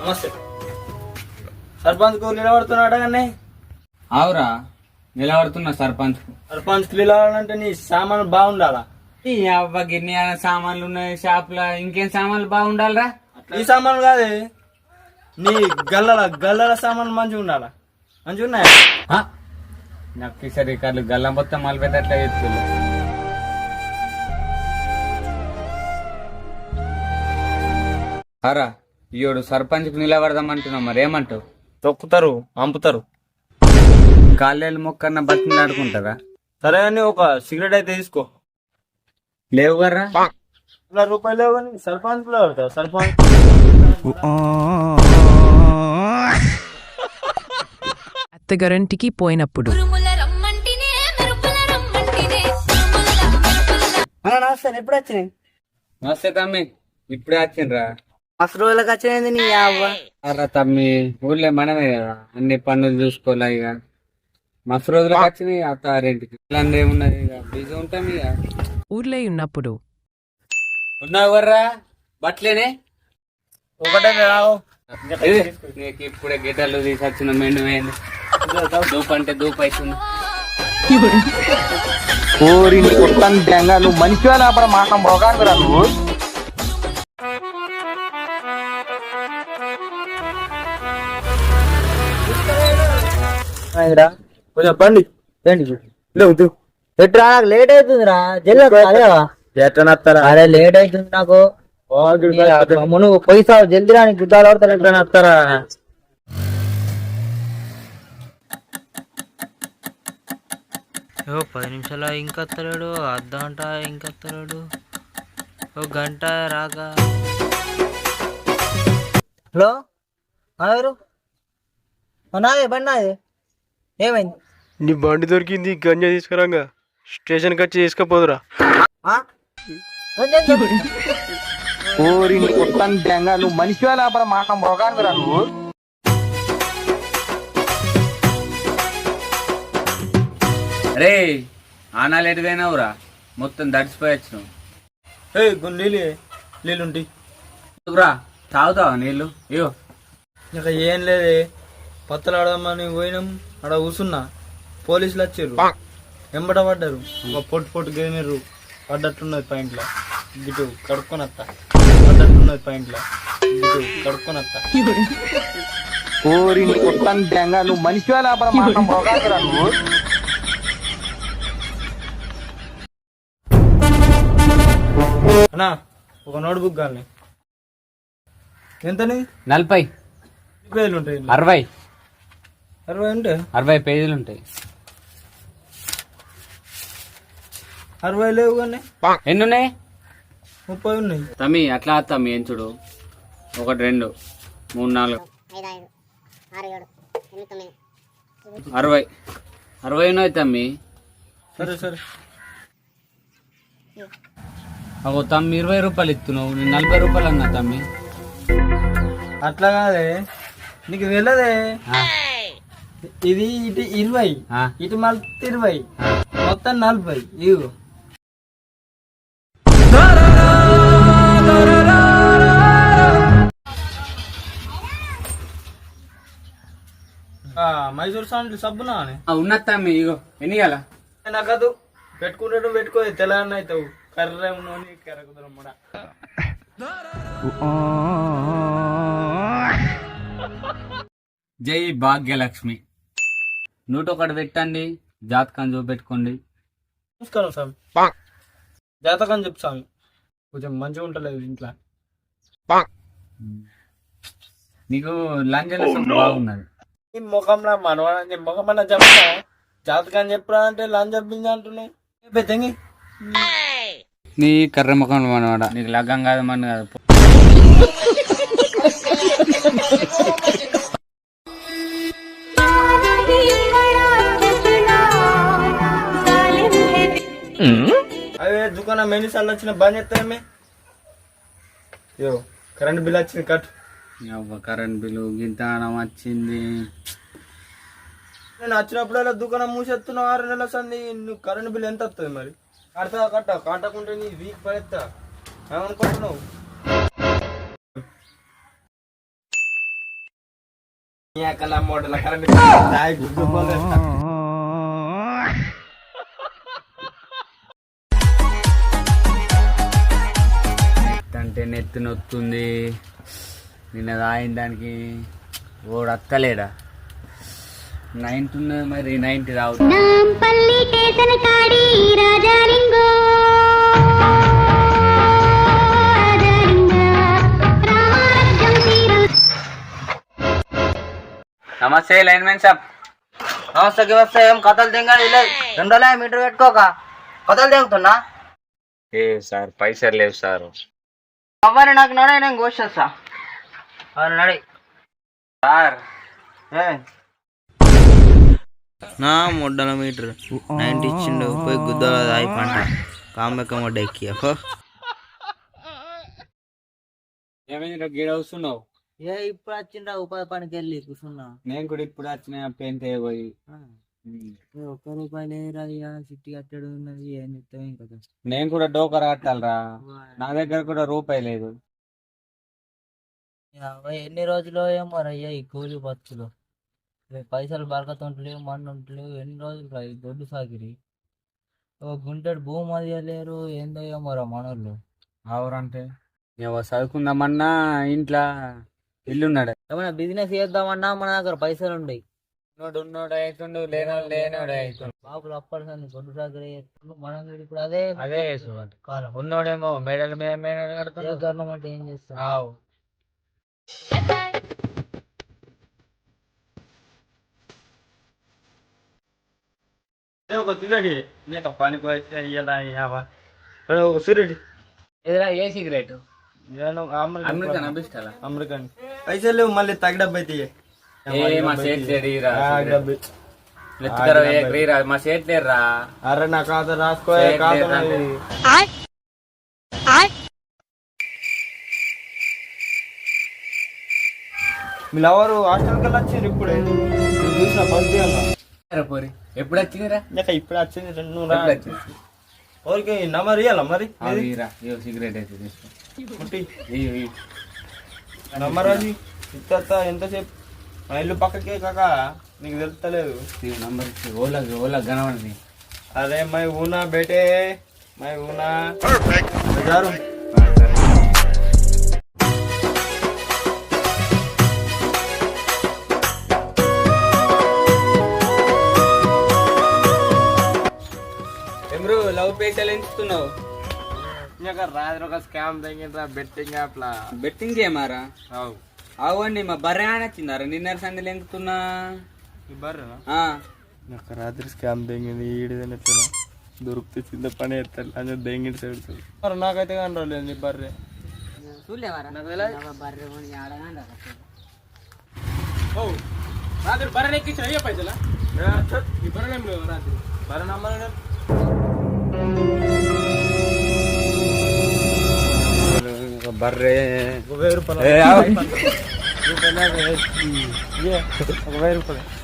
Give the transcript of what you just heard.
నమస్తే. సర్పంచ్ కు నిలబడుతున్నాడు కానీ అవురా నిలబడుతున్నా సర్పంచ్ సర్పంచ్ కు నిలబడాలంటే నీ సామాన్లు బాగుండాలా. ఈ అవ్వ గిన్నె సామాన్లు ఉన్నాయి షాప్ లా, ఇంకేం సామాన్లు బాగుండాలరా? ఈ సామాన్లు కాదే, నీ గల్లల సామాన్లు మంచిగా ఉండాలా. మంచిగా ఉన్నాయా? నాకు సరే కార్లు గల్లం మొత్తం మలిపెట్టట్లా ఎత్తులు. అరా ఈయోడు సర్పంచ్ కు నిలబడదామంటున్నావు, మరి ఏమంటావు? తొక్కుతారు, అంపుతారు. కాళ్ళేళ్ళు మొక్కన్న బతిని ఆడుకుంటారా? సరే అని ఒక సిగరెట్ అయితే తీసుకో. లేవు కర్రా రూపాయలు లేవు కానీ సర్పంచ్ లో పడతావు. సర్పంచ్ అత్తగారింటికి పోయినప్పుడు నమస్తే. ఎప్పుడు వచ్చినాయి? నమస్తే తమ్మి, ఇప్పుడే వచ్చిండ్రా. మస్తు రోజులకు వచ్చినాయింది నీ అవ్వ. అరా తమ్మి, ఊళ్ళో మనమే కదా అన్ని పనులు చూసుకోలే. ఇక మస్తు రోజులకు వచ్చినాయి అత్తారింటికి. ఏమున్నది ఇక బిజీ ఉంటాం. ఇక ఊర్లో ఉన్నప్పుడు ఉన్నావు కర్రా బట్లేనే ఒకటే రావు. నీకు ఇప్పుడే గిటార్లు తీసొచ్చిన మెండు వేయండి. దూపు అంటే దూపు అవుతుంది. నువ్వు మంచిగా లేపడం మాట మృగానికి రా నువ్వు. కొంచెం పండి లేవు. ఎట్రా నాకు లేట్ అవుతుందిరా, జల్లి అదేవా. ఎట్టనత్తారా? అరే లేట్ అవుతుంది నాకు. నువ్వు పోయిస్తావు జల్దీ రా, నీకు గుద్దాలు ఆడతారు. ఎట్లా వస్తారా? 10 నిమిషాలు ఇంకా వస్తలేడు, అర్ధ గంట ఇంకా వస్తలేడు, ఒక గంట రాక. హలో ఎవరు? నాదే బండి నాదే. ఏమైంది? నీ బండి దొరికింది, గంజా తీసుకురాగా స్టేషన్కి వచ్చి తీసుకుపోదురా. నువ్వు మంచిగా లేపడం మాట మృగానికి రా నువ్వు. అరే ఆనా లేటుగైనావురా, మొత్తం దడిచిపోయచ్చు. నీళ్ళుంటి రా తాగుతావా నీళ్ళు? ఇగో ఇంకా ఏం లేదే, పత్తలు ఆడదామని పోయినాం. ఆడ కూసున్నా, పోలీసులు వచ్చారు, ఎంబట పడ్డారు. ఒక పొట్టు గేమిర్రు పడ్డట్టున్నది పాయింట్లో. గిటు కడుక్కొని వస్తా. పడ్డట్టున్నది పాయింట్లో. గిటు కడుక్కొని వస్తా. నువ్వు మంచిగా లేపడం మాట మృగానికి రా నువ్వు. అన్నా ఒక నోట్బుక్ కానీ ఎంతని? 40 పేజీలు ఉంటాయి. 60 60 ఉంటే 60 పేజీలు ఉంటాయి. 60 లేవు కానీ ఎన్ని ఉన్నాయి? 30 ఉన్నాయి. తమ్మి అట్లా తమ్మి ఎంచుడు. 1 2 3 4 60 ఉన్నాయి తమ్మి. సరే అగో తమ్మి 20 రూపాయలు ఇస్తున్నావు, నేను 40 రూపాయలు అన్నా తమ్మి. అట్లా కాదే, నీకు వెళ్ళదే. ఇది ఇటు 20, ఇటు మళ్ళీ 20, మొత్తం 40. ఇవి మైసూర్ సాండ్లు సబ్బునా ఉన్నది తమ్మి. ఇగో ఎన్ని గల నాకదు పెట్టుకుంటాడు. పెట్టుకో తెలంగాణ అవుతావు. కర్ర ఉన్నోని కరకుదరం కూడా. జై భాగ్యలక్ష్మి. 101 పెట్టండి, జాతకం చూపెట్టుకోండి. నమస్కారం స్వామి. జాతకం చెప్పు స్వామి, కొంచెం మంచిగా ఉంటలేదు ఇంట్లో. నీకు లంజన బాగున్నది. నీ ముఖంలో మనవాడ, నీ ముఖమన్నా చెప్పా. జాతకం చెప్పురా అంటే లంచ్ చెప్పింది అంటున్నావు. పెద్దంగి నీ కర్ర ముఖం మనవాడ, నీకు లగ్గం కాదు మన కాదు. అవే దుకాణం ఎన్నిసార్లు వచ్చిన బంద్ చేస్తామే. కరెంట్ బిల్ వచ్చింది కట్. కరెంట్ బిల్లు గింతానం వచ్చింది. నేను వచ్చినప్పుడల్లా దుకాణం మూసేస్తున్నావు. 6 నెలల సంది నువ్వు కరెంట్ బిల్ ఎంత వస్తుంది మరి? కట్ట కట్టకుంటే నీ వీక్ పడేస్తా ఏమనుకుంటున్నావు? అంటే నెత్తి నొత్తుంది. నిన్న తాగడానికి ఓడు అత్తలేడా. 90 ఉన్నది మరి 90 తాగుతా. నమస్తే లైన్మెన్ సాబ్. నమస్తే గివస్తే ఏం కథలు తెంగాలి లేదు 2 రోజులే మీటర్ పెట్టుకోక కథలు తెంగుతున్నా. ఏ సార్ పైసలు లేవు సార్. అవ్వని నాకు నడే నేను కోసేస్తా. అవును నడి సార్. నా మొడ్డల మీటర్ 90 ఇచ్చిండు. పోయి గుద్దల దాయి పంట కామెక్క మొడ్డ ఎక్కి ఏమైంది గీడ వస్తున్నావు? ఏ ఇప్పుడు వచ్చిండ్రా ఉపాధి పనికి వెళ్ళి కూర్చున్నా. నేను కూడా ఇప్పుడు వచ్చిన పెయింట్ అయిపోయి. ₹1 లేదురా చిట్టి కట్టడు ఉన్నది ఏం చెప్తావు ఇంకా. నేను కూడా డోకర్ కట్టాలరా. నా దగ్గర కూడా రూపాయి లేదు. ఎన్ని రోజులు ఏమో రయ్యా ఈ కూలి బతుకులు. పైసలు బరకతుంటలేవు మన్ను ఉంటలేవు. ఎన్ని రోజులు రా దొడ్డు సాగిరి. ఓ గుంటెడు భూమి అది లేరు ఏందో ఏమోరా మనోళ్ళు. అవురంటే చదువుకుందామన్నా ఇంట్లో ఇల్లున్నాడు. ఏమైనా బిజినెస్ చేద్దామన్నా మన దగ్గర పైసలు ఉండయి. ఉన్నోడు అవుతుండు, లేనోడు అవుతుండు. బాబులు అప్పటిసారి గొడ్డు సాగరి మనం ఇప్పుడు అదే అదే కాలం. ఉన్నోడేమో మెడల్ మీద మెడల్ కడుతున్నాడు. గవర్నమెంట్ ఏం చేస్తాం. ఎదురా ఏ సిగరెట్ అమెరికన్ పైసలు లేవు మళ్ళీ తగ్గ డబ్బు అయితే మా సేట్ లేరా. అరే నా ఖాతా రాసుకో ఖాతా మీ లవరు హాస్టల్కి వెళ్ళి వచ్చిండ్రు ఇప్పుడే. చూసిన ఫస్ట్ పోరి ఎప్పుడు వచ్చిందిరా? ఇప్పుడు వచ్చింది 2 ఓకే నెంబర్ ఇవ్వాలా మరి సిగరెట్ అయితే తీసుకో. నెంబర్ అది ఇస్తా ఎంతసేపు మా ఇల్లు పక్కకే కాక నీకు తెలుస్తలేదు. నంబర్ ఓలా కనబడి. అరే మై ఊనా బేటే మై ఊనా బజారు. లవ్ పైసలు ఎంచుతున్నావు? రాత్రి ఒక స్కామ్ తగ్గిండ్రా బెట్టింగ్ యాప్ లా. బెట్టింగ్ చేయమారా? అవండి మా బర్రె వచ్చిందారా నిన్న సందులు ఎంకుతున్నా. నాకు రాత్రి స్కామ్ తెంగింది. ఈడిదని ఎట్లా దొరికితే చిన్న పని ఎత్తాలి అని దెంగిడి సైడ్. మరి నాకైతే కానీ రాలేదు బర్రె. రాత్రి బర్రె ఎక్కించిన అయ్యే పైసలా? ఈ బర్రె ఏం లేవు రాత్రి. బర్రె నంబర్ బర్రె ₹1000. ₹1000.